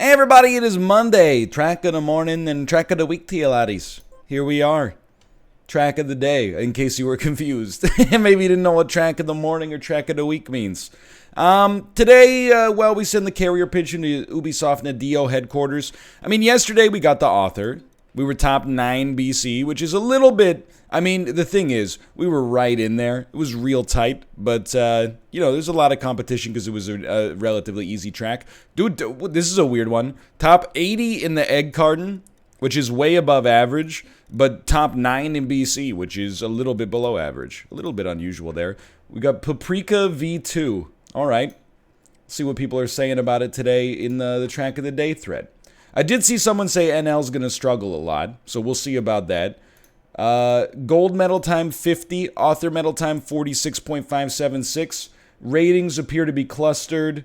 Hey everybody, it is Monday. Track of the morning and track of the week to you laddies. Here we are. Track of the day, in case you were confused. Maybe you didn't know what track of the morning or track of the week means. Today, we send the carrier pigeon to Ubisoft Nadeo headquarters. I mean, yesterday we got the author. We were top 9 BC, which is a little bit... I mean, the thing is, we were right in there. It was real tight, but, there's a lot of competition because it was a relatively easy track. Dude, this is a weird one. Top 80 in the egg carton, which is way above average, but top 9 in BC, which is a little bit below average. A little bit unusual there. We got Paprika V2. All right. See what people are saying about it today in the track of the day thread. I did see someone say NL's going to struggle a lot, so we'll see about that. Gold medal time 50, author medal time 46.576. Ratings appear to be clustered.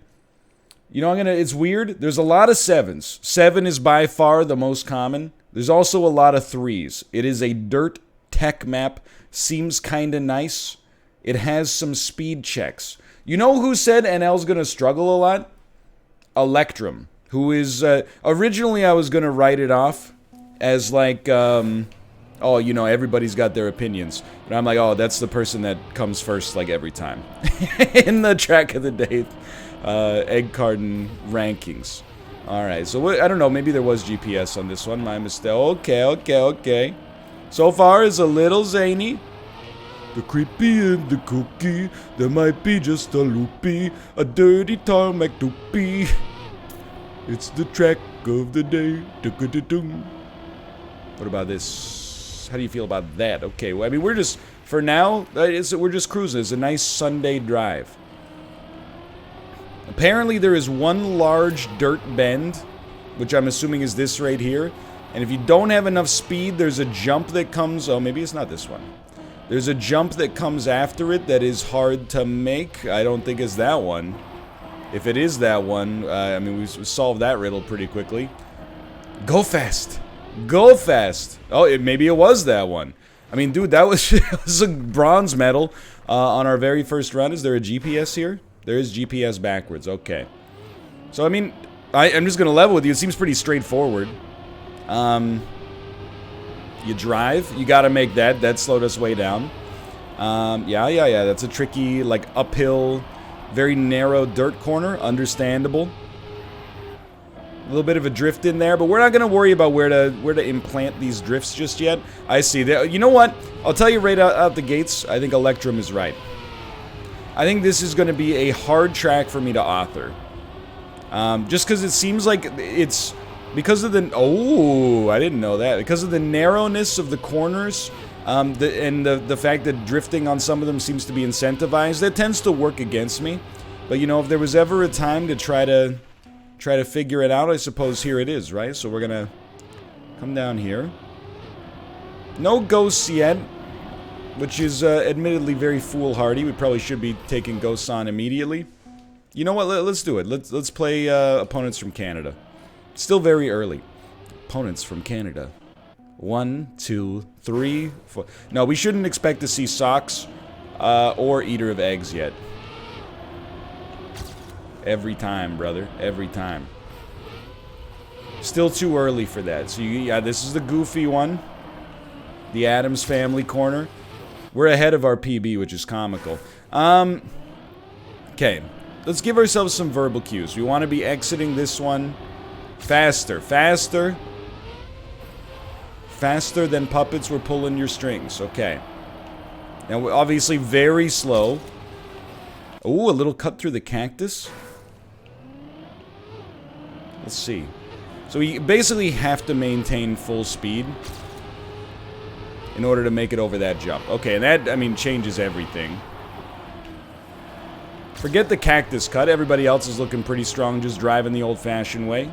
You know, it's weird. There's a lot of 7s. 7 is by far the most common. There's also a lot of 3s. It is a dirt tech map. Seems kind of nice. It has some speed checks. You know who said NL's going to struggle a lot? Electrum, who is, originally I was going to write it off as like, everybody's got their opinions. But I'm like, that's the person that comes first, like, every time. In the track of the day, egg carton rankings. Alright, so I don't know, maybe there was GPS on this one, my mistake. Okay. So far, it's a little zany. The creepy and the cookie, there might be just a loopy, a dirty tarmac doopy. It's the track of the day. What about this? How do you feel about that? Okay, well, I mean, we're just, for now, we're just cruising. It's a nice Sunday drive. Apparently, there is one large dirt bend, which I'm assuming is this right here. And if you don't have enough speed, there's a jump that comes... Oh, maybe it's not this one. There's a jump that comes after it that is hard to make. I don't think it's that one. If it is that one, we solved that riddle pretty quickly. Go fast! Go fast! Oh, maybe it was that one. I mean, dude, that was a bronze medal on our very first run. Is there a GPS here? There is GPS backwards. Okay. So, I mean, I'm just going to level with you. It seems pretty straightforward. You drive. You got to make that. That slowed us way down. Yeah. That's a tricky, like, uphill, very narrow dirt corner. Understandable. A little bit of a drift in there, but we're not going to worry about where to implant these drifts just yet. I see. You know what? I'll tell you right out the gates, I think Electrum is right. I think this is going to be a hard track for me to author. Just because it seems like it's... Because of the... Oh, I didn't know that. Because of the narrowness of the corners, and the fact that drifting on some of them seems to be incentivized, that tends to work against me. But, you know, if there was ever a time to try to figure it out, I suppose here it is, right? So we're gonna come down here. No ghosts yet, which is admittedly very foolhardy. We probably should be taking ghosts on immediately. You know what? Let's do it. Let's play opponents from Canada. Still very early. Opponents from Canada. 1, 2, 3, 4. No, we shouldn't expect to see Socks or Eater of Eggs yet. Every time, brother. Every time. Still too early for that. So, this is the goofy one. The Addams Family corner. We're ahead of our PB, which is comical. Okay. Let's give ourselves some verbal cues. We want to be exiting this one faster. Faster. Faster than puppets were pulling your strings. Okay. Now, we're obviously very slow. Ooh, a little cut through the cactus. Let's see. So we basically have to maintain full speed in order to make it over that jump. Okay, and that, I mean, changes everything. Forget the cactus cut. Everybody else is looking pretty strong, just driving the old-fashioned way.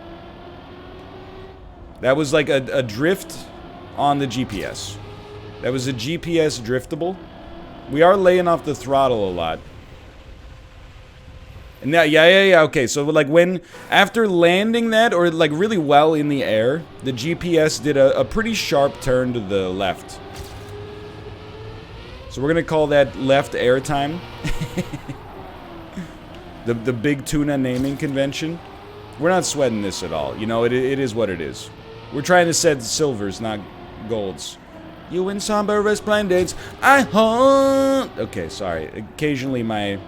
That was like a drift on the GPS. That was a GPS driftable. We are laying off the throttle a lot. And now, yeah, okay, so like after landing that, or like really well in the air, the GPS did a pretty sharp turn to the left. So we're gonna call that left air time. the big tuna naming convention. We're not sweating this at all. You know, it is what it is. We're trying to set silvers, not golds. You in somber resplendence, I hunt. Okay, sorry. Occasionally my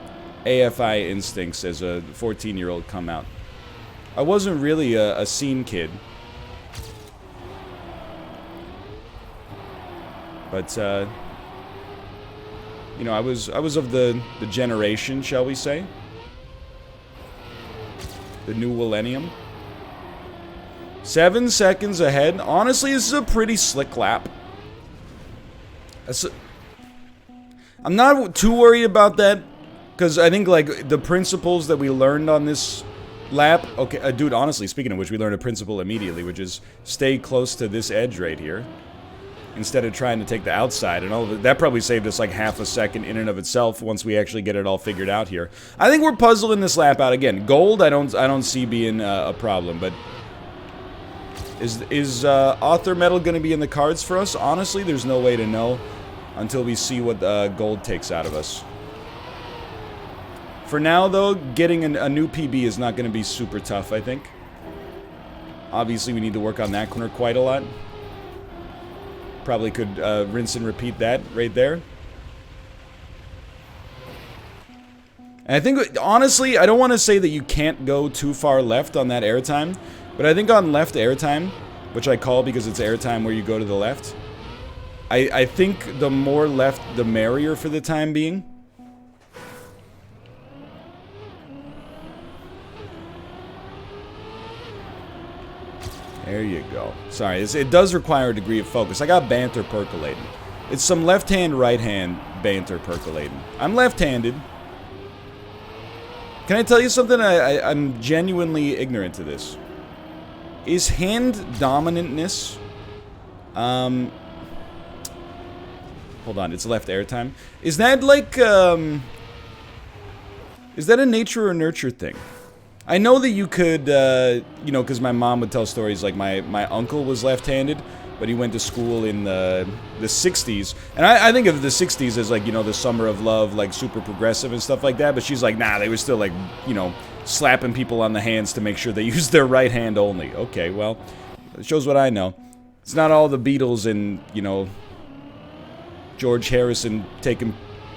AFI instincts as a 14-year-old come out. I wasn't really a scene kid. But, you know, I was of the generation, shall we say. The new Millennium. 7 seconds ahead. Honestly, this is a pretty slick lap. I'm not too worried about that, because I think, like, the principles that we learned on this lap... Okay, dude, honestly, speaking of which, we learned a principle immediately, which is stay close to this edge right here, instead of trying to take the outside, and all of it. That probably saved us, like, half a second in and of itself, once we actually get it all figured out here. I think we're puzzling this lap out again. Gold, I don't see being a problem, but... Is Author Medal going to be in the cards for us? Honestly, there's no way to know until we see what gold takes out of us. For now, though, getting a new PB is not going to be super tough, I think. Obviously, we need to work on that corner quite a lot. Probably could rinse and repeat that right there. And I think, honestly, I don't want to say that you can't go too far left on that airtime. But I think on left airtime, which I call because it's airtime where you go to the left, I think the more left, the merrier for the time being. There you go. Sorry, it does require a degree of focus. I got banter percolating. It's some left hand, right hand banter percolating. I'm left-handed. Can I tell you something? I'm genuinely ignorant to this. Is hand dominantness... hold on, it's left airtime. Is that like, is that a nature or nurture thing? I know that you could, you know, because my mom would tell stories like my uncle was left-handed, but he went to school in the 60s. And I think of the 60s as, like, you know, the summer of love, like, super progressive and stuff like that. But she's like, nah, they were still, like, you know, slapping people on the hands to make sure they use their right hand only. Okay, well, it shows what I know. It's not all the Beatles and, you know, George Harrison taking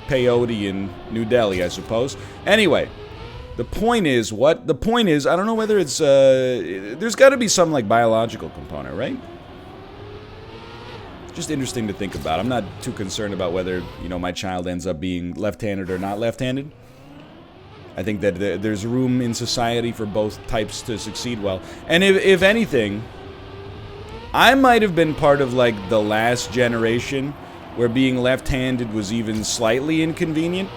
peyote in New Delhi, I suppose. Anyway, the point is, what? The point is, I don't know whether it's, there's got to be some, like, biological component, right? Just interesting to think about. I'm not too concerned about whether, you know, my child ends up being left-handed or not left-handed. I think that there's room in society for both types to succeed well. And if anything, I might have been part of, like, the last generation where being left-handed was even slightly inconvenient.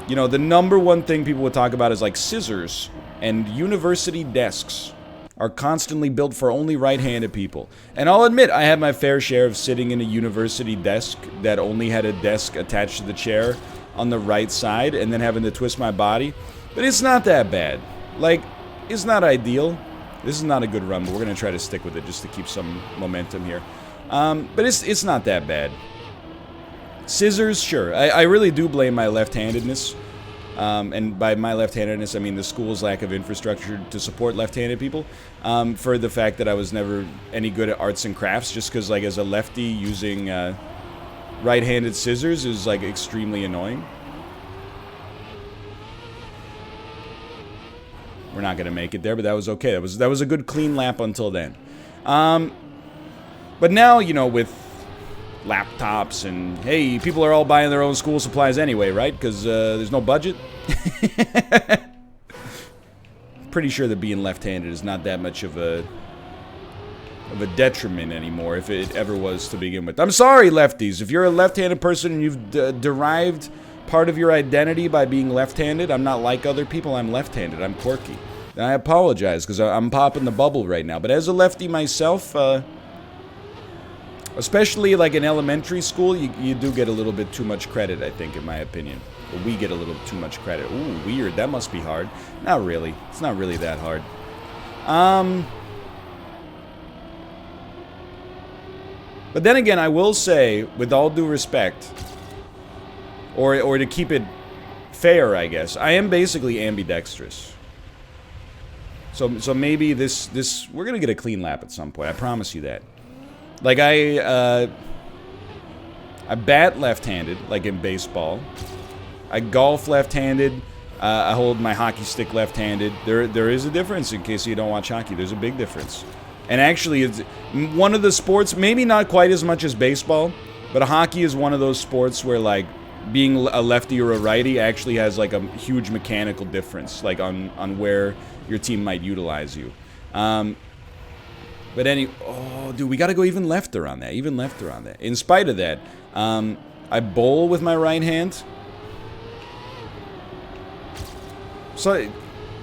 You know, the number one thing people would talk about is, like, scissors and university desks are constantly built for only right-handed people. And I'll admit, I had my fair share of sitting in a university desk that only had a desk attached to the chair on the right side and then having to twist my body. But it's not that bad. Like, it's not ideal. This is not a good run, but we're going to try to stick with it just to keep some momentum here. But it's not that bad. Scissors, sure. I really do blame my left-handedness. And by my left-handedness, I mean the school's lack of infrastructure to support left-handed people, for the fact that I was never any good at arts and crafts, just because, like, as a lefty, using right-handed scissors is, like, extremely annoying. We're not going to make it there, but that was okay. That was a good, clean lap until then. But now, you know, with laptops and, hey, people are all buying their own school supplies anyway, right? Because there's no budget. Pretty sure that being left-handed is not that much of a detriment anymore, if it ever was to begin with. I'm sorry, lefties. If you're a left-handed person and you've derived part of your identity by being left-handed, I'm not like other people. I'm left-handed. I'm quirky. And I apologize because I'm popping the bubble right now. But as a lefty myself, especially like in elementary school, you do get a little bit too much credit, I think, in my opinion. Or we get a little too much credit. Ooh, weird. That must be hard. Not really. It's not really that hard. But then again, I will say, with all due respect, or to keep it fair, I guess, I am basically ambidextrous. So maybe this we're gonna get a clean lap at some point. I promise you that. Like I bat left-handed, like in baseball. I golf left-handed. I hold my hockey stick left-handed. There is a difference, in case you don't watch hockey. There's a big difference. And actually, it's one of the sports, maybe not quite as much as baseball, but hockey is one of those sports where, like, being a lefty or a righty actually has, like, a huge mechanical difference, like, on where your team might utilize you. But oh, dude, we gotta go even lefter on that. Even lefter on that. In spite of that, I bowl with my right hand. So,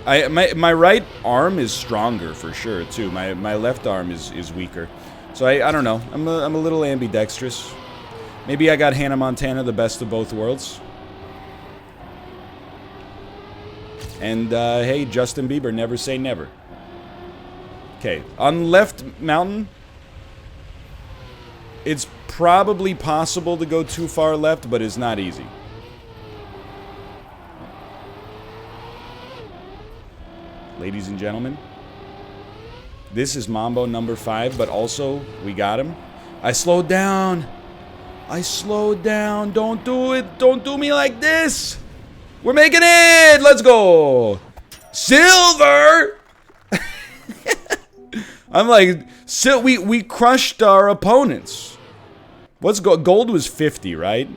my right arm is stronger for sure too. My left arm is weaker. So I don't know. I'm a little ambidextrous. Maybe I got Hannah Montana, the best of both worlds. And hey, Justin Bieber, never say never. Okay, on left mountain, it's probably possible to go too far left, but it's not easy. Ladies and gentlemen, this is Mambo number 5, but also, we got him. I slowed down. I slowed down. Don't do it. Don't do me like this. We're making it. Let's go. Silver. I'm like, we crushed our opponents. What's gold was 50, right?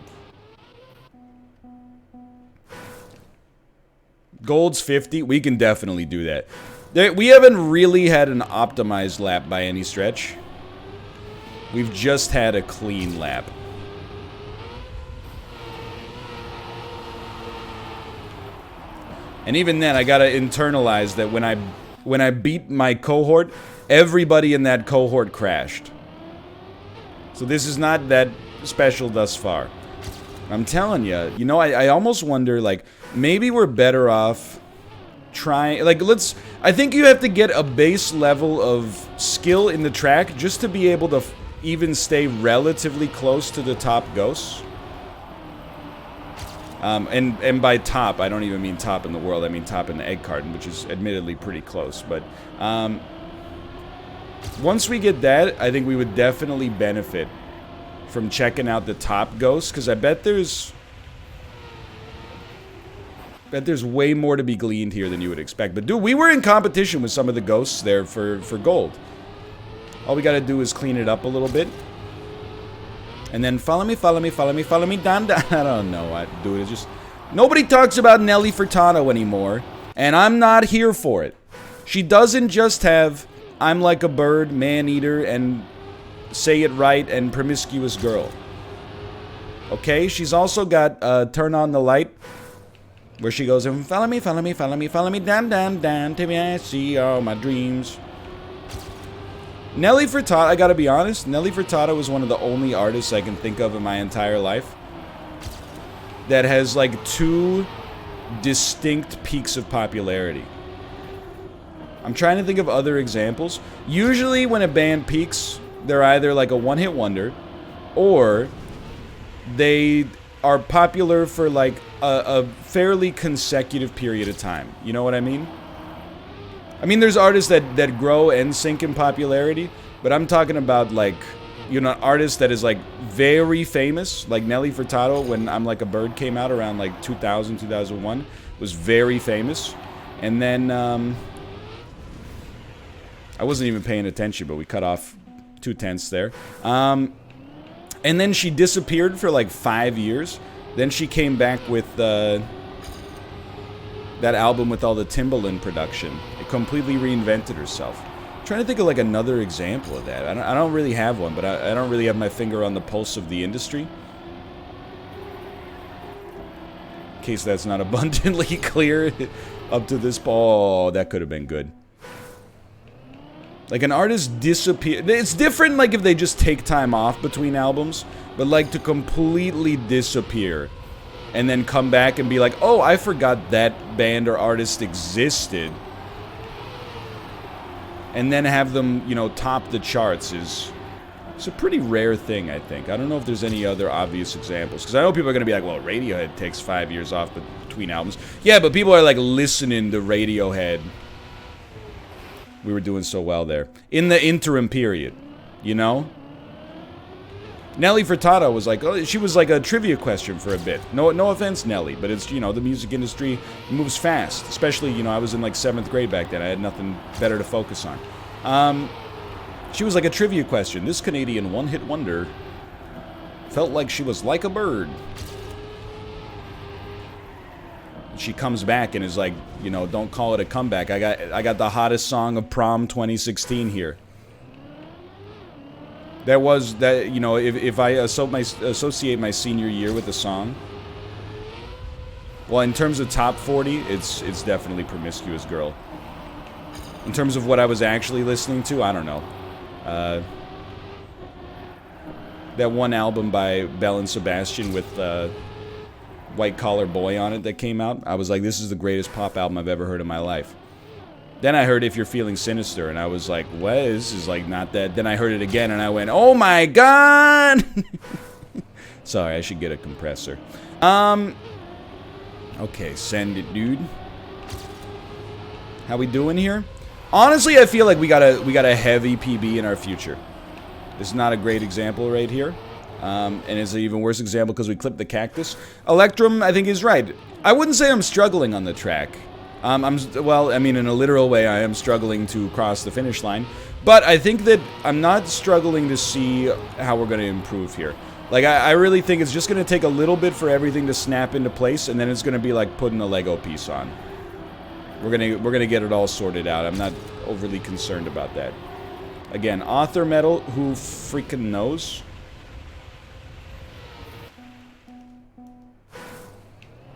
Gold's 50. We can definitely do that. We haven't really had an optimized lap by any stretch. We've just had a clean lap. And even then, I gotta internalize that when I beat my cohort, everybody in that cohort crashed. So this is not that special thus far. I'm telling you, you know, I almost wonder, like, maybe we're better off trying, like, I think you have to get a base level of skill in the track just to be able to even stay relatively close to the top ghosts. And by top, I don't even mean top in the world, I mean top in the egg carton, which is admittedly pretty close, but, once we get that, I think we would definitely benefit from checking out the top ghosts, because I bet there's way more to be gleaned here than you would expect. But dude, we were in competition with some of the ghosts there for gold. All we gotta do is clean it up a little bit. And then follow me, follow me, follow me, follow me, down, down. I don't know, dude, it's just... Nobody talks about Nelly Furtado anymore, and I'm not here for it. She doesn't just have I'm Like a Bird, Man-Eater, and Say It Right, and Promiscuous Girl. Okay, she's also got Turn On the Light, where she goes, follow me, follow me, follow me, follow me, down, down, down, till I see all my dreams. Nelly Furtado, I gotta be honest, Nelly Furtado is one of the only artists I can think of in my entire life that has, like, 2 distinct peaks of popularity. I'm trying to think of other examples. Usually when a band peaks, they're either like a one-hit wonder, or they are popular for like a fairly consecutive period of time. You know what I mean? I mean, there's artists that grow and sink in popularity, but I'm talking about, like, you know, an artist that is, like, very famous, like Nelly Furtado, when I'm Like a Bird came out around, like, 2000, 2001, was very famous. And then, I wasn't even paying attention, but we cut off 2/10 there. And then she disappeared for, like, 5 years. Then she came back with, that album with all the Timbaland production. It completely reinvented herself. I'm trying to think of, like, another example of that. I don't really have one, but I don't really have my finger on the pulse of the industry. In case that's not abundantly clear up to this point. Oh, that could have been good. Like, an artist disappear. It's different, like, if they just take time off between albums, but, like, to completely disappear and then come back and be like, oh, I forgot that band or artist existed, and then have them, you know, top the charts it's a pretty rare thing, I think. I don't know if there's any other obvious examples, because I know people are going to be like, well, Radiohead takes 5 years off between albums. Yeah, but people are, like, listening to Radiohead We were doing so well there. In the interim period, you know? Nelly Furtado was like, oh, she was like a trivia question for a bit. No offense, Nelly, but it's, you know, the music industry moves fast. Especially, you know, I was in like 7th grade back then. I had nothing better to focus on. She was like a trivia question. This Canadian one-hit wonder felt like she was like a bird. She comes back and is like, you know, don't call it a comeback. I got the hottest song of prom 2016 here. That was, that, you know, if I associate my senior year with a song, well, in terms of top 40, it's definitely Promiscuous Girl. In terms of what I was actually listening to, I don't know. That one album by Belle and Sebastian with White Collar Boy on it that came out, I was like, this is the greatest pop album I've ever heard in my life. Then I heard If You're Feeling Sinister, and I was like, what? This is like not that. Then I heard it again, and I went, oh my god! Sorry, I should get a compressor. Okay, send it, dude. How we doing here? Honestly, I feel like we got a heavy PB in our future. This is not a great example right here. And it's an even worse example because we clipped the cactus. Electrum, I think, is right. I wouldn't say I'm struggling on the track. Well, I mean, in a literal way, I am struggling to cross the finish line. But I think that I'm not struggling to see how we're going to improve here. Like, I really think it's just going to take a little bit for everything to snap into place, and then it's going to be like putting a Lego piece on. We're gonna get it all sorted out. I'm not overly concerned about that. Again, author metal, who freaking knows?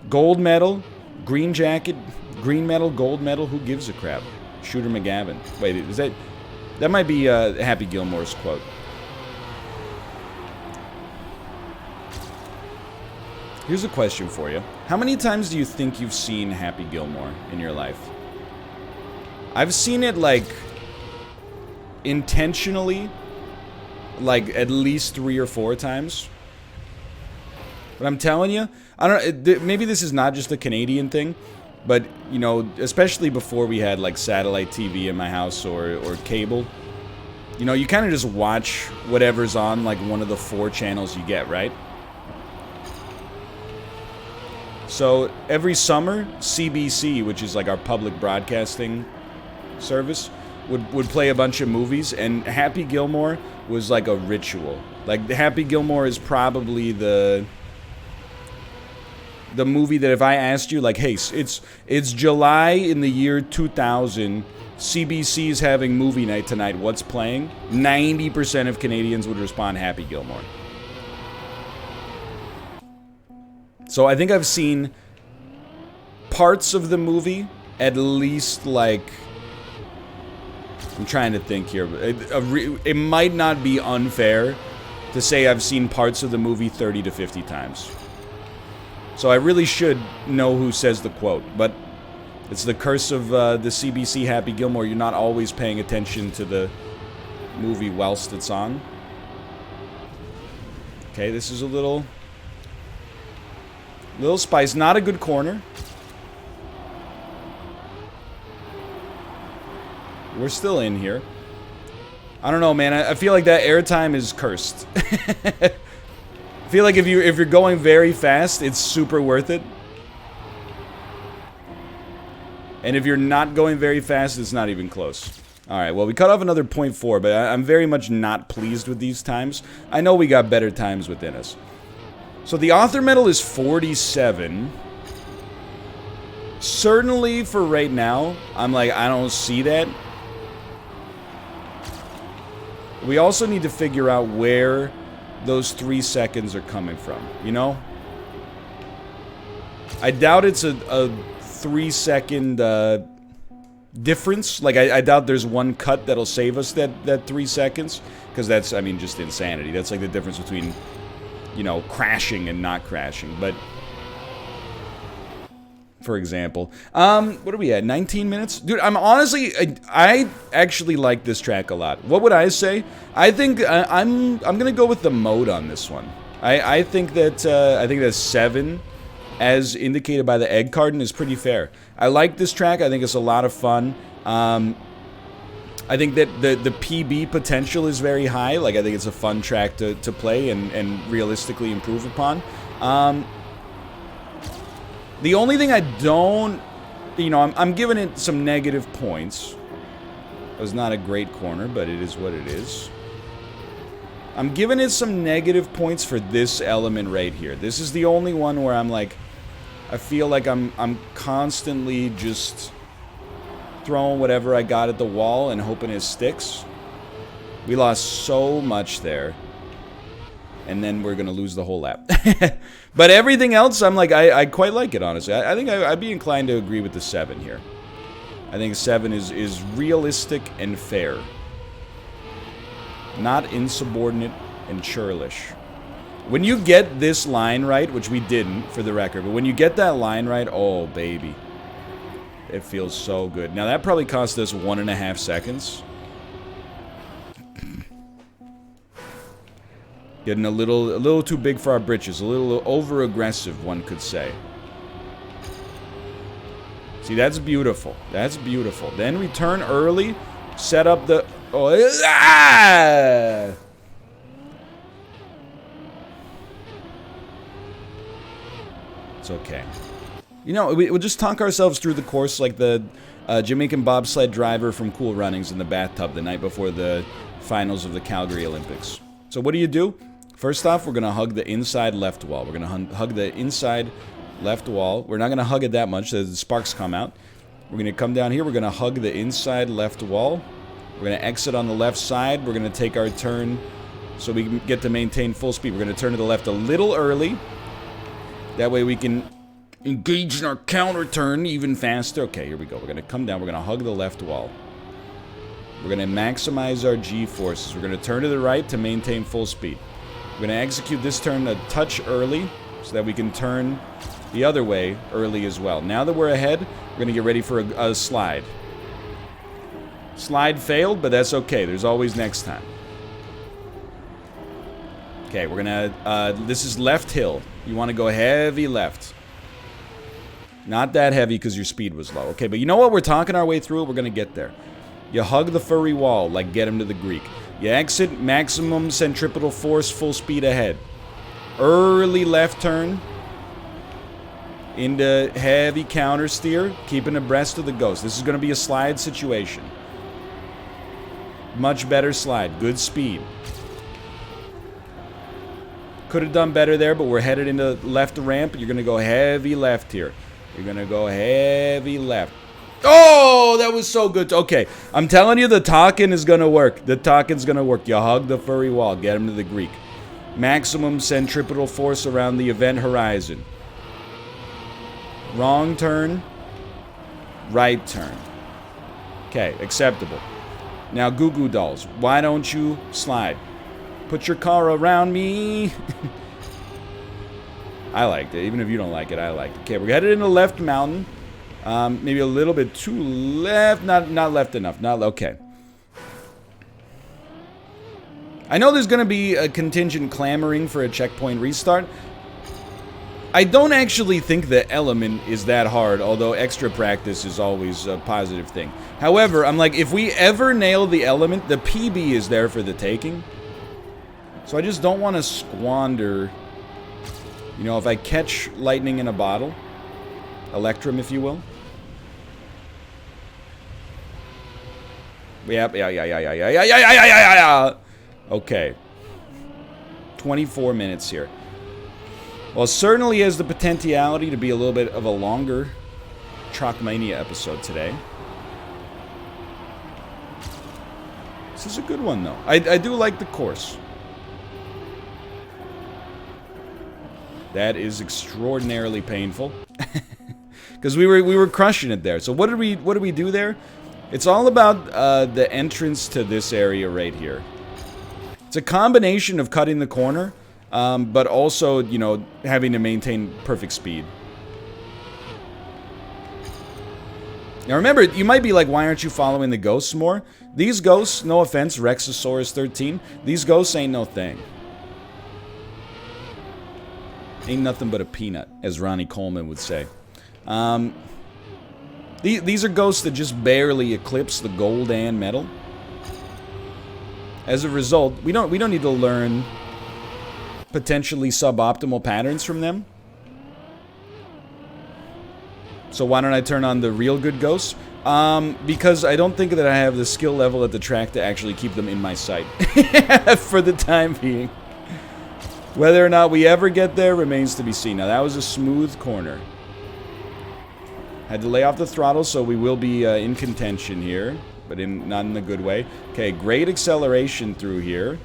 Gold medal, green jacket, green medal, gold medal, who gives a crap? Shooter McGavin. Wait, is that might be Happy Gilmore's quote. Here's a question for you. How many times do you think you've seen Happy Gilmore in your life? I've seen it, like, intentionally, like, at least 3 or 4 times. But I'm telling you, I don't. Maybe this is not just a Canadian thing, but, you know, especially before we had, like, satellite TV in my house or cable, you know, you kind of just watch whatever's on, like, one of the 4 channels you get, right? So every summer, CBC, which is like our public broadcasting service, would play a bunch of movies, and Happy Gilmore was like a ritual. Like, Happy Gilmore is probably the movie that if I asked you, like, hey, it's July in the year 2000, CBC's having movie night tonight, what's playing? 90% of Canadians would respond Happy Gilmore. So I think I've seen parts of the movie, at least, like, I'm trying to think here. It might not be unfair to say I've seen parts of the movie 30 to 50 times. So I really should know who says the quote, but it's the curse of the CBC Happy Gilmore. You're not always paying attention to the movie whilst it's on. Okay, this is a little spice. Not a good corner. We're still in here. I don't know, man. I feel like that airtime is cursed. I feel like if you're going very fast, it's super worth it. And if you're not going very fast, it's not even close. Alright, well, we cut off another 0.4, but I'm very much not pleased with these times. I know we got better times within us. So the author medal is 47. Certainly for right now, I'm like, I don't see that. We also need to figure out where those 3 seconds are coming from, you know? I doubt it's a 3-second difference. Like, I doubt there's one cut that'll save us that 3 seconds. Because that's, I mean, just insanity. That's like the difference between, you know, crashing and not crashing. But, for example, what are we at? 19 minutes? Dude, I'm honestly, I actually like this track a lot. What would I say? I think I'm gonna go with the mode on this one. I think that 7, as indicated by the egg carton, is pretty fair. I like this track. I think it's a lot of fun. I think that the PB potential is very high. Like, I think it's a fun track to play and realistically improve upon. The only thing I don't... You know, I'm giving it some negative points. It was not a great corner, but it is what it is. I'm giving it some negative points for this element right here. This is the only one where I'm like... I feel like I'm constantly just throwing whatever I got at the wall and hoping it sticks. We lost so much there. And then we're going to lose the whole lap. But everything else, I'm like, I quite like it, honestly. I think I'd be inclined to agree with the 7 here. I think 7 is realistic and fair. Not insubordinate and churlish. When you get this line right, which we didn't, for the record, but when you get that line right, oh, baby. It feels so good. Now, that probably cost us 1.5 seconds. Getting a little too big for our britches. A little over-aggressive, one could say. See, that's beautiful. That's beautiful. Then we turn early, set up the... Oh, ah! It's okay. You know, we'll just talk ourselves through the course like the Jamaican bobsled driver from Cool Runnings in the bathtub the night before the finals of the Calgary Olympics. So what do? First off, we're going to hug the inside left wall. We're going to hug the inside left wall. We're not going to hug it that much so the sparks come out. We're going to come down here. We're going to hug the inside left wall. We're going to exit on the left side. We're going to take our turn so we can get to maintain full speed. We're going to turn to the left a little early. That way we can engage in our counter turn even faster. Okay, here we go. We're going to come down. We're going to hug the left wall. We're going to maximize our G-forces. We're going to turn to the right to maintain full speed. We're going to execute this turn a touch early so that we can turn the other way early as well. Now that we're ahead, we're going to get ready for a slide. Slide failed, but that's okay. There's always next time. Okay, we're going to... this is left hill. You want to go heavy left. Not that heavy because your speed was low. Okay, but you know what? We're talking our way through it. We're going to get there. You hug the furry wall, like get him to the Greek. You exit, maximum centripetal force, full speed ahead. Early left turn. Into heavy counter steer, keeping abreast of the ghost. This is going to be a slide situation. Much better slide. Good speed. Could have done better there, but we're headed into left ramp. You're going to go heavy left here. You're going to go heavy left. Oh, that was so good. Okay, I'm telling you, the talking is going to work. The talking's going to work. You hug the furry wall. Get him to the Greek. Maximum centripetal force around the event horizon. Wrong turn. Right turn. Okay, acceptable. Now, Goo Goo Dolls, why don't you slide? Put your car around me. I liked it. Even if you don't like it, I liked it. Okay, we're headed into left mountain. Maybe a little bit too left. Not left enough. Not okay. I know there's going to be a contingent clamoring for a checkpoint restart. I don't actually think the element is that hard, although extra practice is always a positive thing. However, I'm like, if we ever nail the element, the PB is there for the taking. So I just don't want to squander, you know, if I catch lightning in a bottle, Electrum, if you will. Yeah. Okay. 24 minutes here. Well, certainly has the potentiality to be a little bit of a longer Trackmania episode today. This is a good one, though. I do like the course. That is extraordinarily painful. Because we were crushing it there. So what did we do there? It's all about the entrance to this area right here. It's a combination of cutting the corner, but also, you know, having to maintain perfect speed. Now remember, you might be like, why aren't you following the ghosts more? These ghosts, no offense, Rexosaurus 13, these ghosts ain't no thing. Ain't nothing but a peanut, as Ronnie Coleman would say. These are ghosts that just barely eclipse the gold and metal. As a result, we don't need to learn potentially suboptimal patterns from them. So why don't I turn on the real good ghosts? Because I don't think that I have the skill level at the track to actually keep them in my sight for the time being. Whether or not we ever get there remains to be seen. Now that was a smooth corner. Had to lay off the throttle, so we will be in contention here. But not in a good way. Okay, great acceleration through here.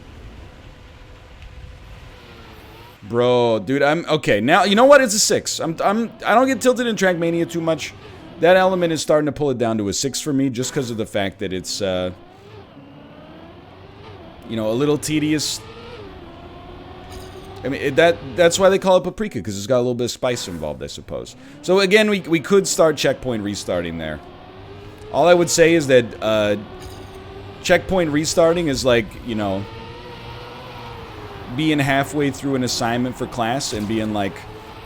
Bro, dude, okay, now, you know what? It's a 6. I don't get tilted in Trackmania too much. That element is starting to pull it down to a 6 for me, just because of the fact that it's, you know, a little tedious. I mean, that's why they call it paprika, because it's got a little bit of spice involved, I suppose. So again, we could start checkpoint restarting there. All I would say is that checkpoint restarting is like, you know, being halfway through an assignment for class and being like,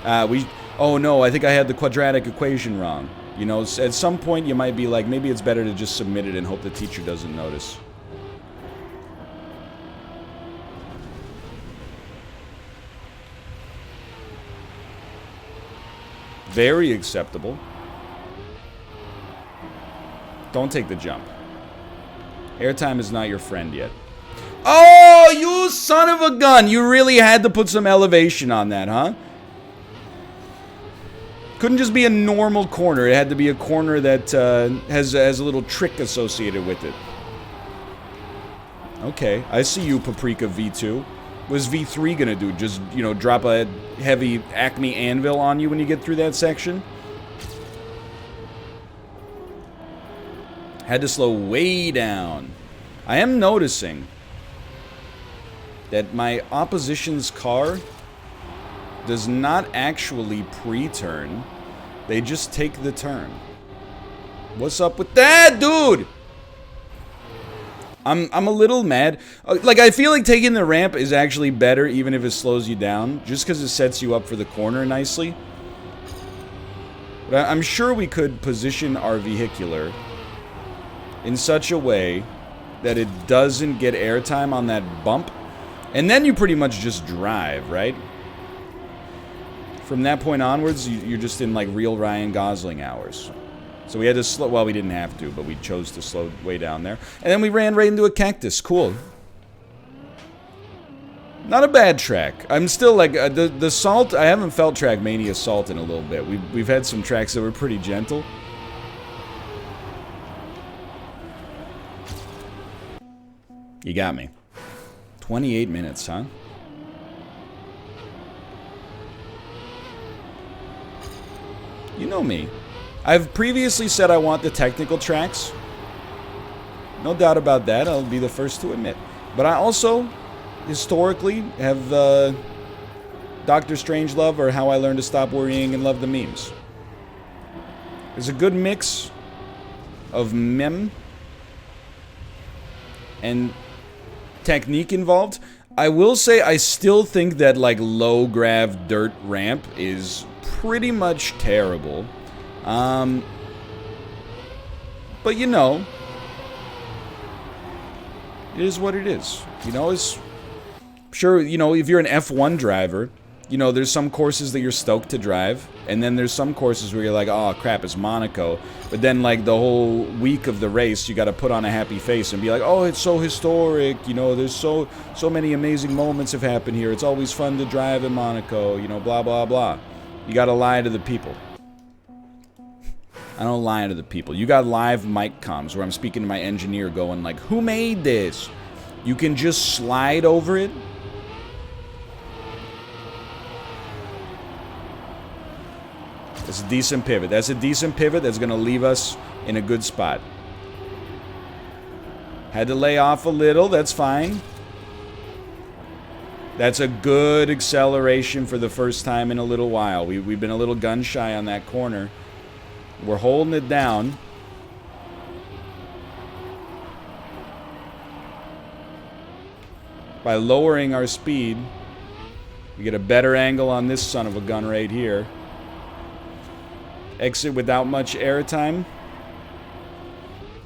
oh no, I think I had the quadratic equation wrong. You know, at some point you might be like, maybe it's better to just submit it and hope the teacher doesn't notice. Very acceptable. Don't take the jump. Airtime is not your friend yet. Oh, you son of a gun! You really had to put some elevation on that, huh? Couldn't just be a normal corner. It had to be a corner that has a little trick associated with it. Okay, I see you, Paprika V2. What's V3 gonna do? Just, you know, drop a heavy Acme anvil on you when you get through that section? Had to slow way down. I am noticing that my opposition's car does not actually pre-turn. They just take the turn. What's up with that, dude? I'm a little mad. Like, I feel like taking the ramp is actually better even if it slows you down, just because it sets you up for the corner nicely. But I'm sure we could position our vehicular in such a way that it doesn't get airtime on that bump. And then you pretty much just drive, right? From that point onwards, you're just in, like, real Ryan Gosling hours. So we had to slow... Well, we didn't have to, but we chose to slow way down there. And then we ran right into a cactus. Cool. Not a bad track. I'm still, like... the salt... I haven't felt Trackmania salt in a little bit. We've had some tracks that were pretty gentle. You got me. 28 minutes, huh? You know me. I've previously said I want the technical tracks. No doubt about that. I'll be the first to admit. But I also, historically, have Dr. Strangelove or How I Learned to Stop Worrying and Love the Memes. There's a good mix of meme and technique involved. I will say I still think that, like, low grav dirt ramp is pretty much terrible. But you know, it is what it is. You know, it's sure, you know, if you're an F1 driver, you know, there's some courses that you're stoked to drive, and then there's some courses where you're like, oh crap, it's Monaco. But then, like, the whole week of the race, you got to put on a happy face and be like, oh, it's so historic, you know, there's so many amazing moments have happened here. It's always fun to drive in Monaco, you know, blah blah blah. You got to lie to the people. I don't lie to the people. You got live mic comms where I'm speaking to my engineer going like, who made this? You can just slide over it. That's a decent pivot. That's a decent pivot that's going to leave us in a good spot. Had to lay off a little. That's fine. That's a good acceleration for the first time in a little while. We've been a little gun shy on that corner. We're holding it down. By lowering our speed, we get a better angle on this son of a gun right here. Exit without much airtime.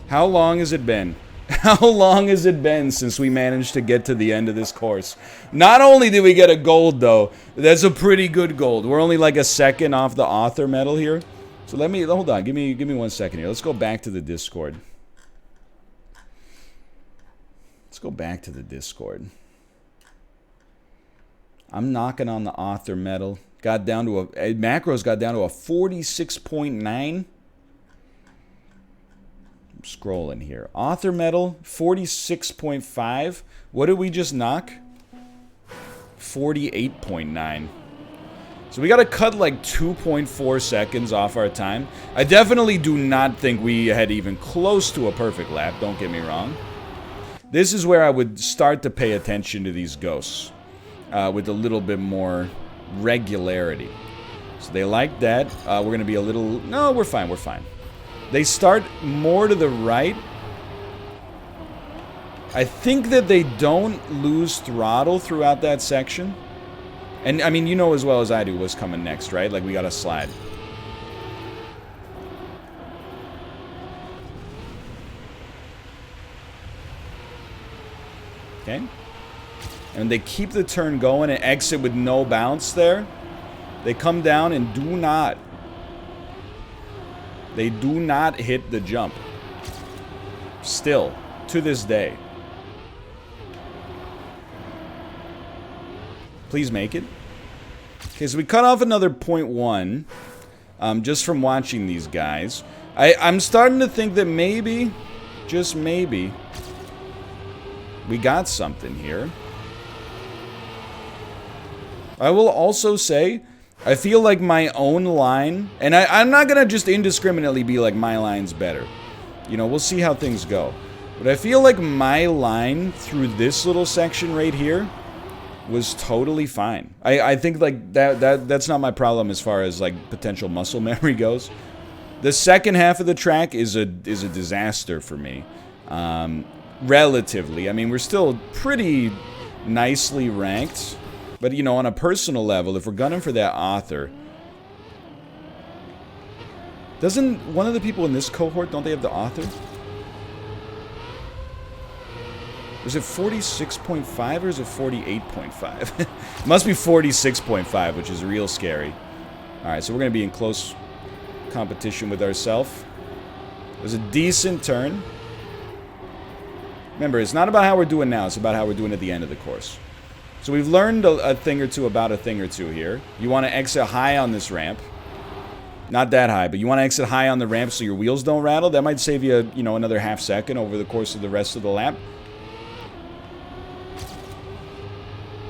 How long has it been? How long has it been since we managed to get to the end of this course? Not only did we get a gold, though, that's a pretty good gold. We're only like a second off the author medal here. So let me, hold on, give me 1 second here. Let's go back to the Discord. Let's go back to the Discord. I'm knocking on the author medal. Got down to macros got down to a 46.9. I'm scrolling here. Author medal, 46.5. What did we just knock? 48.9. So we got to cut like 2.4 seconds off our time. I definitely do not think we had even close to a perfect lap. Don't get me wrong. This is where I would start to pay attention to these ghosts. With a little bit more regularity. So they like that. We're going to be a little... No, we're fine, we're fine. They start more to the right. I think that they don't lose throttle throughout that section. And, I mean, you know as well as I do what's coming next, right? Like, we got to slide. Okay. And they keep the turn going and exit with no bounce there. They come down and do not hit the jump. Still, to this day. Please make it. Okay, so we cut off another 0.1 just from watching these guys. I'm starting to think that maybe, just maybe, we got something here. I will also say, I feel like my own line, and I'm not going to just indiscriminately be like my line's better. You know, we'll see how things go. But I feel like my line through this little section right here was totally fine. I think like that's not my problem as far as like potential muscle memory goes. The second half of the track is a disaster for me. Relatively. I mean, we're still pretty nicely ranked. But, you know, on a personal level, if we're gunning for that author... Doesn't one of the people in this cohort, don't they have the author? Is it 46.5 or is it 48.5? It must be 46.5, which is real scary. Alright, so we're going to be in close competition with ourselves. It was a decent turn. Remember, it's not about how we're doing now, it's about how we're doing at the end of the course. So we've learned a thing or two about a thing or two here. You want to exit high on this ramp. Not that high, but you want to exit high on the ramp so your wheels don't rattle. That might save you, you know, another half second over the course of the rest of the lap.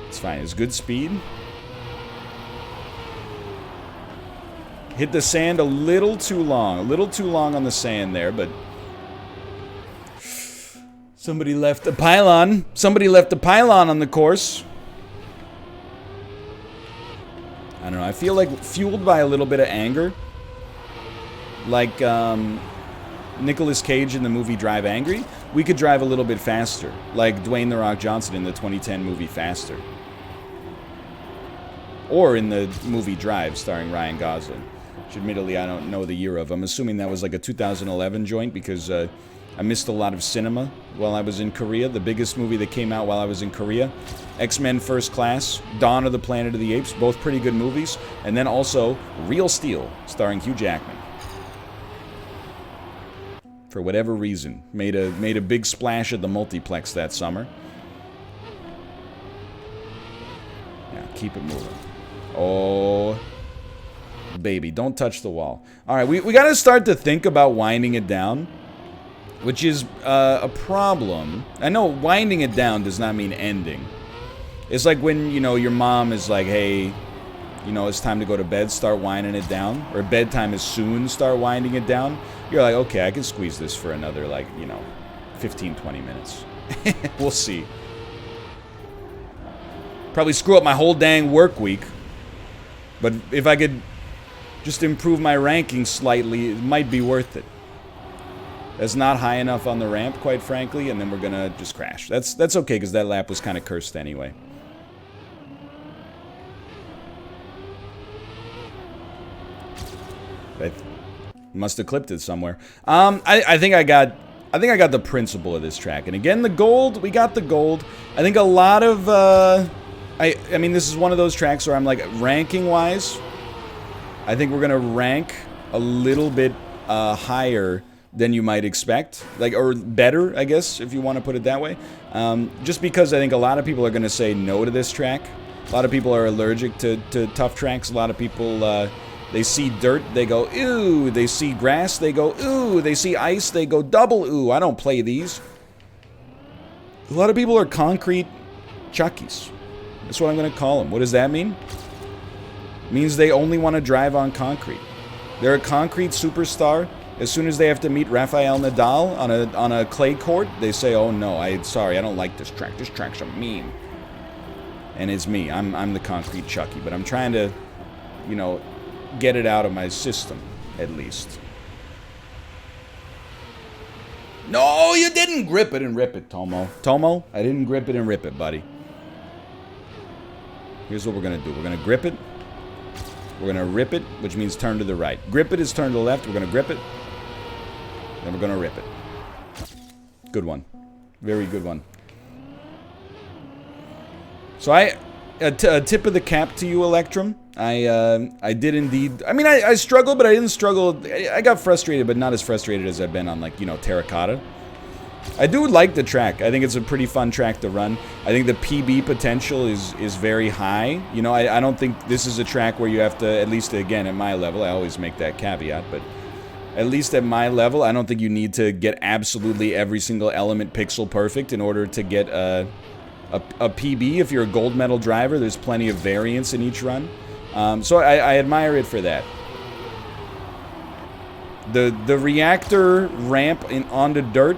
It's fine. It's good speed. Hit the sand a little too long. A little too long on the sand there, but... Somebody left a pylon. Somebody left a pylon on the course. I don't know. I feel like fueled by a little bit of anger. Like Nicolas Cage in the movie Drive Angry. We could drive a little bit faster. Like Dwayne "The Rock" Johnson in the 2010 movie Faster. Or in the movie Drive starring Ryan Gosling. Which admittedly I don't know the year of. I'm assuming that was like a 2011 joint because I missed a lot of cinema while I was in Korea. The biggest movie that came out while I was in Korea. X-Men First Class, Dawn of the Planet of the Apes, both pretty good movies. And then also Real Steel, starring Hugh Jackman. For whatever reason, made a big splash at the multiplex that summer. Yeah, keep it moving. Oh, baby, don't touch the wall. All right, we got to start to think about winding it down. Which is a problem. I know winding it down does not mean ending. It's like when, you know, your mom is like, hey, you know, it's time to go to bed, start winding it down. Or bedtime is soon, start winding it down. You're like, okay, I can squeeze this for another, like, you know, 15, 20 minutes. We'll see. Probably screw up my whole dang work week. But if I could just improve my ranking slightly, it might be worth it. That's not high enough on the ramp, quite frankly, and then we're gonna just crash. That's okay, because that lap was kind of cursed anyway. I must have clipped it somewhere. I think I got I think I got the principle of this track. And again, the gold, we got the gold. I think a lot of, I mean, this is one of those tracks where I'm like, ranking-wise, I think we're going to rank a little bit higher than you might expect. Like, or better, I guess, if you want to put it that way. Just because I think a lot of people are going to say no to this track. A lot of people are allergic to tough tracks. A lot of people, they see dirt, they go, ooh. They see grass, they go, ooh. They see ice, they go, double ooh. I don't play these. A lot of people are concrete chuckies. That's what I'm going to call them. What does that mean? It means they only want to drive on concrete. They're a concrete superstar. As soon as they have to meet Rafael Nadal on a clay court, they say, oh no, sorry, I don't like this track. This track's a meme. And it's me. I'm the concrete Chucky. But I'm trying to, you know, get it out of my system, at least. No, you didn't grip it and rip it, Tomo. Tomo, I didn't grip it and rip it, buddy. Here's what we're going to do. We're going to grip it. We're going to rip it, which means turn to the right. Grip it is turn to the left. We're going to grip it. Then we're going to rip it. Good one. Very good one. So a tip of the cap to you, Electrum. I did indeed. I mean, I struggled, but I didn't struggle. I got frustrated, but not as frustrated as I've been on, like, you know, Terracotta. I do like the track. I think it's a pretty fun track to run. I think the PB potential is very high. You know, I don't think this is a track where you have to, at least again at my level, I always make that caveat, but at least at my level, I don't think you need to get absolutely every single element pixel perfect in order to get a PB. If you're a gold medal driver, there's plenty of variance in each run. So I admire it for that. The reactor ramp onto dirt.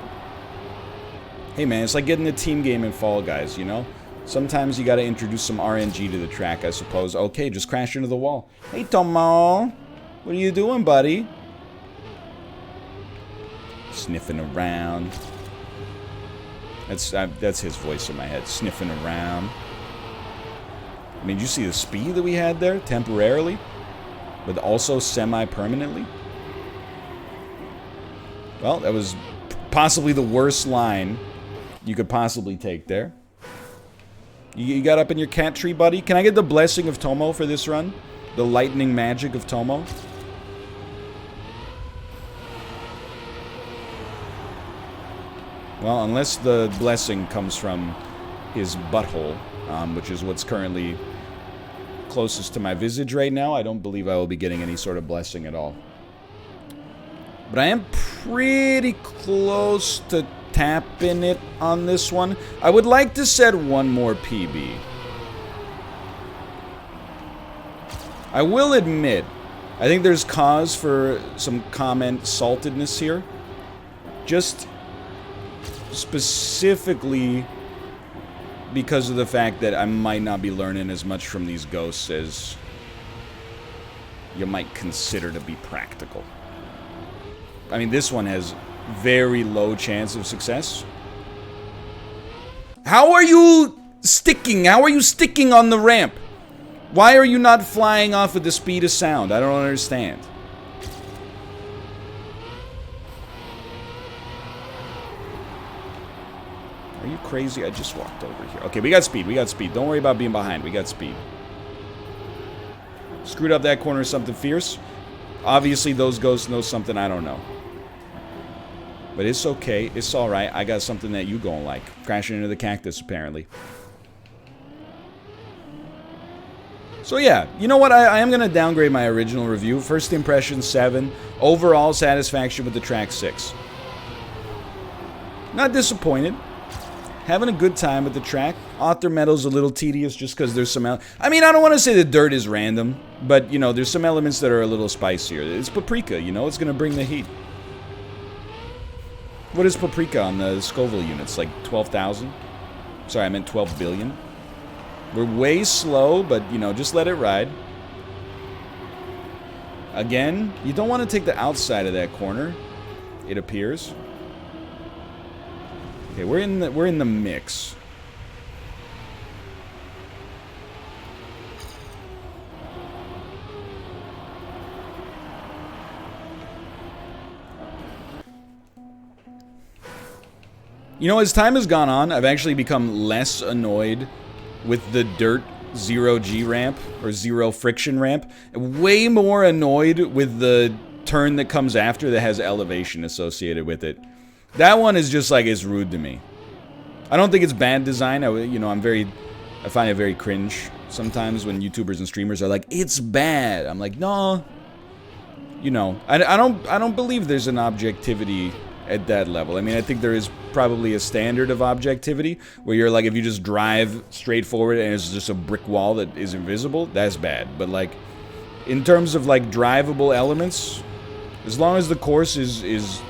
Hey man, it's like getting a team game in Fall Guys, you know? Sometimes you gotta introduce some RNG to the track, I suppose. Okay, just crash into the wall. Hey Tomo! What are you doing, buddy? Sniffing around. That's his voice in my head. Sniffing around. I mean, did you see the speed that we had there? Temporarily? But also semi-permanently? Well, that was possibly the worst line you could possibly take there. You got up in your cat tree, buddy? Can I get the blessing of Tomo for this run? The lightning magic of Tomo? Well, unless the blessing comes from his butthole, which is what's currently closest to my visage right now, I don't believe I will be getting any sort of blessing at all. But I am pretty close to tapping it on this one. I would like to set one more PB. I will admit, I think there's cause for some comment saltedness here. Just specifically because of the fact that I might not be learning as much from these ghosts as you might consider to be practical. I mean, this one has very low chance of success. How are you sticking? How are you sticking on the ramp? Why are you not flying off at the speed of sound? I don't understand. Are you crazy? I just walked over here. Okay, we got speed. We got speed. Don't worry about being behind. We got speed. Screwed up that corner something fierce. Obviously, those ghosts know something I don't know. But it's okay. It's alright. I got something that you gon' like. Crashing into the cactus, apparently. So yeah, you know what? I am going to downgrade my original review. First impression, 7. Overall satisfaction with the track, 6. Not disappointed. Having a good time with the track. Author Metal's a little tedious just because there's some... I mean, I don't want to say the dirt is random. But, you know, there's some elements that are a little spicier. It's paprika, you know? It's going to bring the heat. What is paprika on the Scoville units? Like 12,000? Sorry, I meant 12 billion. We're way slow, but, you know, just let it ride. Again, you don't want to take the outside of that corner, it appears. Okay, we're in the mix. You know, as time has gone on, I've actually become less annoyed with the dirt 0G ramp or 0 friction ramp. Way more annoyed with the turn that comes after that has elevation associated with it. That one is just like, it's rude to me. I don't think it's bad design. I find it very cringe sometimes when YouTubers and streamers are like, it's bad. I'm like, no. You know, I don't believe there's an objectivity at that level. I mean, I think there is probably a standard of objectivity where you're like, if you just drive straight forward and it's just a brick wall that is invisible, that's bad. But like, in terms of like drivable elements, as long as the course is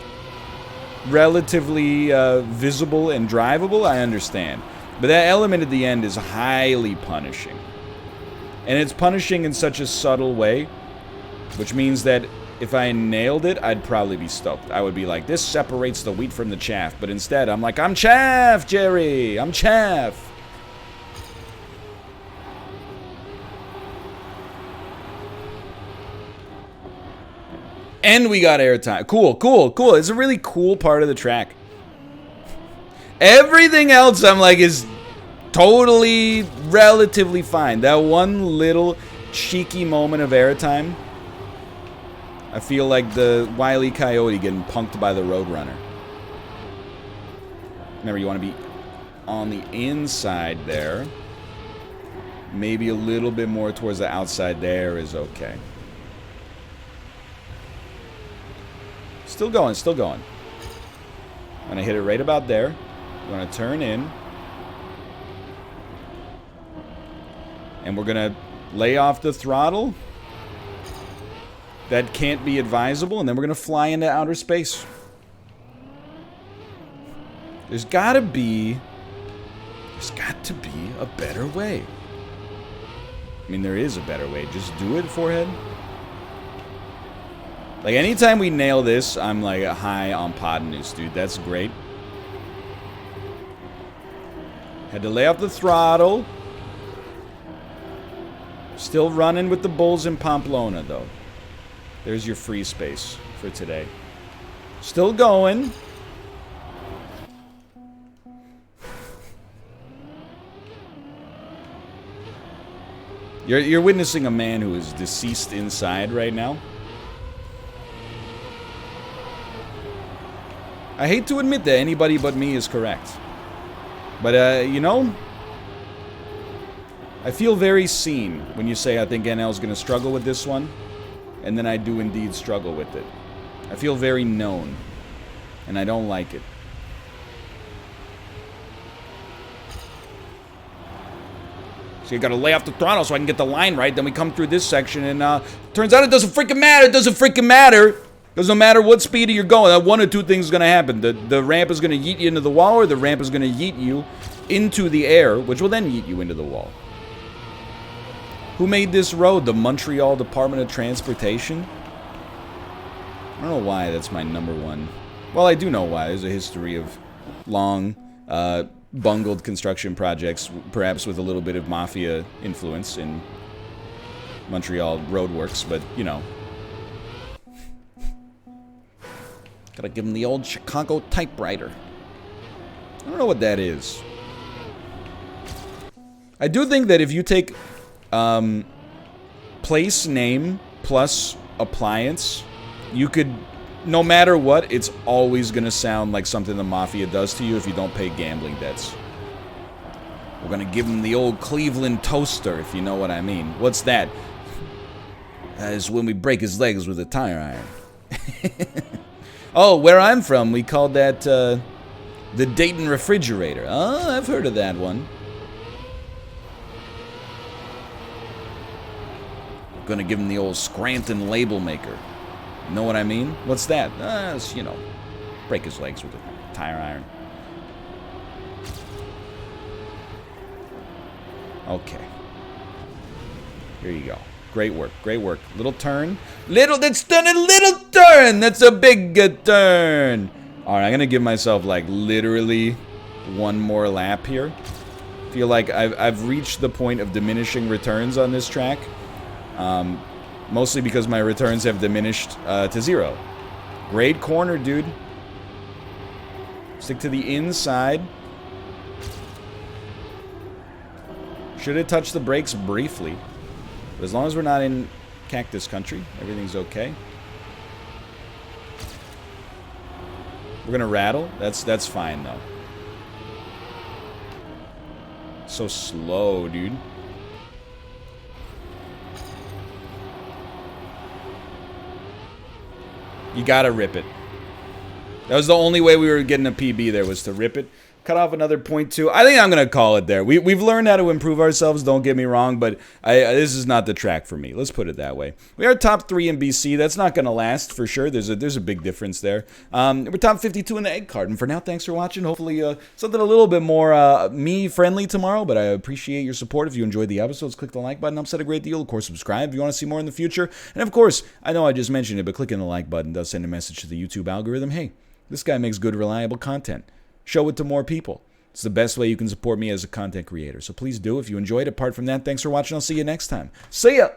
relatively visible and drivable, I understand. But that element at the end is highly punishing. And it's punishing in such a subtle way, which means that if I nailed it, I'd probably be stoked. I would be like, this separates the wheat from the chaff. But instead, I'm like, I'm chaff, Jerry! I'm chaff! And we got airtime. Cool, cool, cool. It's a really cool part of the track. Everything else, I'm like, is totally, relatively fine. That one little cheeky moment of airtime, I feel like the Wile E. Coyote getting punked by the Roadrunner. Remember, you want to be on the inside there. Maybe a little bit more towards the outside there is okay. Still going, still going. And I hit it right about there. You want to turn in. And we're going to lay off the throttle. That can't be advisable, and then we're going to fly into outer space. There's got to be a better way. I mean, there is a better way. Just do it, forehead. Like, anytime we nail this, I'm like high on Podnews, dude. That's great. Had to lay off the throttle. Still running with the bulls in Pamplona, though. There's your free space for today. Still going. You're witnessing a man who is deceased inside right now. I hate to admit that anybody but me is correct. But, you know, I feel very seen when you say I think NL's going to struggle with this one. And then I do indeed struggle with it. I feel very known. And I don't like it. So you gotta lay off the throttle so I can get the line right. Then we come through this section and turns out it doesn't freaking matter. It doesn't freaking matter. Doesn't matter what speed you're going. One or two things is gonna happen. The ramp is gonna yeet you into the wall, or the ramp is gonna yeet you into the air, which will then yeet you into the wall. Who made this road? The Montreal Department of Transportation? I don't know why that's my number one. Well, I do know why. There's a history of long, bungled construction projects, perhaps with a little bit of mafia influence in Montreal roadworks, but, you know. Gotta give him the old Chicago typewriter. I don't know what that is. I do think that if you take place name plus appliance, you could, no matter what, it's always gonna sound like something the mafia does to you if you don't pay gambling debts. We're gonna give him the old Cleveland toaster, if you know what I mean. What's that? That is when we break his legs with a tire iron. Oh, where I'm from, we called that the Dayton refrigerator. Oh, I've heard of that one. Gonna give him the old Scranton label maker. Know what I mean? What's that? It's, you know, break his legs with a tire iron. Okay. Here you go. Great work. Great work. Little turn. That's done a little turn. That's a big turn. All right, I'm gonna give myself like literally one more lap here. Feel like I've reached the point of diminishing returns on this track. Mostly because my returns have diminished to 0. Great corner, dude. Stick to the inside. Should have touched the brakes briefly. But as long as we're not in Cactus Country, everything's okay. We're gonna rattle. That's fine though. So slow, dude. You gotta rip it. That was the only way we were getting a PB there, was to rip it. Cut off another 0.2. I think I'm going to call it there. We've learned how to improve ourselves, don't get me wrong, but this is not the track for me. Let's put it that way. We are top 3 in BC. That's not going to last for sure. There's a big difference there. We're top 52 in the egg card. And for now, thanks for watching. Hopefully something a little bit more me-friendly tomorrow, but I appreciate your support. If you enjoyed the episodes, click the like button. Helps out a great deal. Of course, subscribe if you want to see more in the future. And of course, I know I just mentioned it, but clicking the like button does send a message to the YouTube algorithm. Hey, this guy makes good, reliable content. Show it to more people. It's the best way you can support me as a content creator. So please do if you enjoyed. Apart from that, thanks for watching. I'll see you next time. See ya!